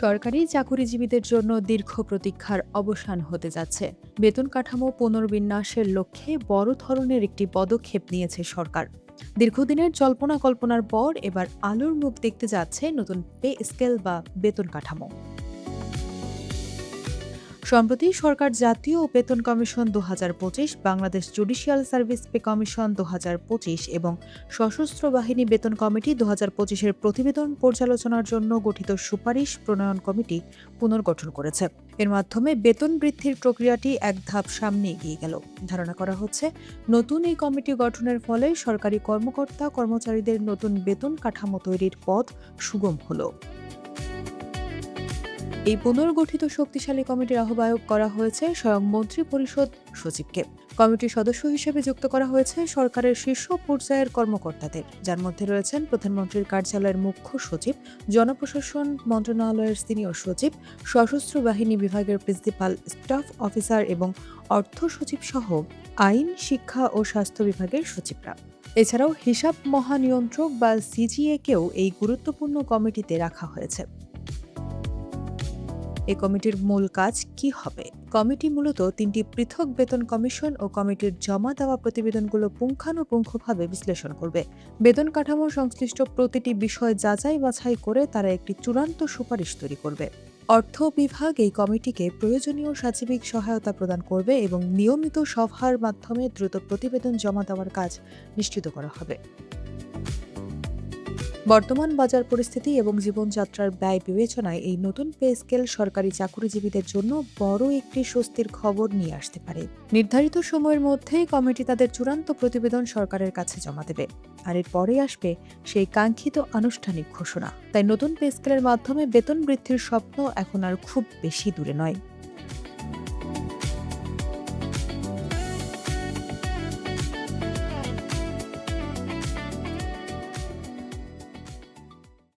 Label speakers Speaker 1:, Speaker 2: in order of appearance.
Speaker 1: সরকারি চাকুরিজীবীদের জন্য দীর্ঘ প্রতীক্ষার অবসান হতে যাচ্ছে। বেতন কাঠামো পুনর্বিন্যাসের লক্ষ্যে বড় ধরনের একটি পদক্ষেপ নিয়েছে সরকার। দীর্ঘদিনের জল্পনা কল্পনার পর এবার আলোর মুখ দেখতে যাচ্ছে নতুন পে স্কেল বা বেতন কাঠামো। সম্প্রতি সরকার জাতীয় বেতন commission ২০২৫, Bangladesh judicial service pay commission ২০২৫ এবং সশস্ত্র বাহিনী বেতন কমিটি ২০২৫-এর প্রতিবেদন পর্যালোচনার জন্য গঠিত সুপারিশ প্রণয়ন কমিটি পুনর্গঠন করেছে। এর মাধ্যমে বেতন বৃদ্ধির প্রক্রিয়াটি এক ধাপ সামনে এগিয়ে গেল। ধারণা করা হচ্ছে, নতুন এই কমিটি গঠনের ফলে সরকারি কর্মকর্তা কর্মচারীদের নতুন বেতন কাঠামো তৈরির পথ সুগম হলো। এই পুনর্গঠিত শক্তিশালী কমিটির আহ্বায়ক করা হয়েছে স্বয়ং মন্ত্রী পরিষদ সচিবকে। কমিটির সদস্য হিসেবে যুক্ত করা হয়েছে সরকারের শীর্ষ পর্যায়ের কর্মকর্তাদের, যার মধ্যে রয়েছেন প্রধানমন্ত্রীর কার্যালয়ের মুখ্য সচিব, জনপ্রশাসন মন্ত্রণালয়ের সিনিয়র সচিব, সশস্ত্র বাহিনী বিভাগের প্রিন্সিপাল স্টাফ অফিসার এবং অর্থ সচিব সহ আইন, শিক্ষা ও স্বাস্থ্য বিভাগের সচিবরা। এছাড়াও হিসাব মহানিয়ন্ত্রক বা সিজিএকেও এই গুরুত্বপূর্ণ কমিটিতে রাখা হয়েছে। এই কমিটির মূল কাজ কি হবে? কমিটি মূলত ৩টি পৃথক বেতন কমিশন ও কমিটির জমা দেওয়া প্রতিবেদনগুলো পুঙ্খানুপুঙ্খভাবে বিশ্লেষণ করবে। বেতন কাঠামো সংশ্লিষ্ট প্রতিটি বিষয় যাচাই বাছাই করে তারা একটি চূড়ান্ত সুপারিশ তৈরি করবে। অর্থ বিভাগ এই কমিটিকে প্রয়োজনীয় সার্বিক সহায়তা প্রদান করবে এবং নিয়মিত সভার মাধ্যমে দ্রুত প্রতিবেদন জমা দেওয়ার কাজ নিশ্চিত করা হবে। বর্তমান বাজার পরিস্থিতি এবং জীবনযাত্রার ব্যয় বিবেচনায় এই নতুন পে স্কেল সরকারি চাকুরিজীবীদের জন্য বড় একটি স্বস্তির খবর নিয়ে আসতে পারে। নির্ধারিত সময়ের মধ্যেই কমিটি তাদের চূড়ান্ত প্রতিবেদন সরকারের কাছে জমা দেবে, আর এর পরে আসবে সেই কাঙ্ক্ষিত আনুষ্ঠানিক ঘোষণা। তাই নতুন পে স্কেলের মাধ্যমে বেতন বৃদ্ধির স্বপ্ন এখন আর খুব বেশি দূরে নয়।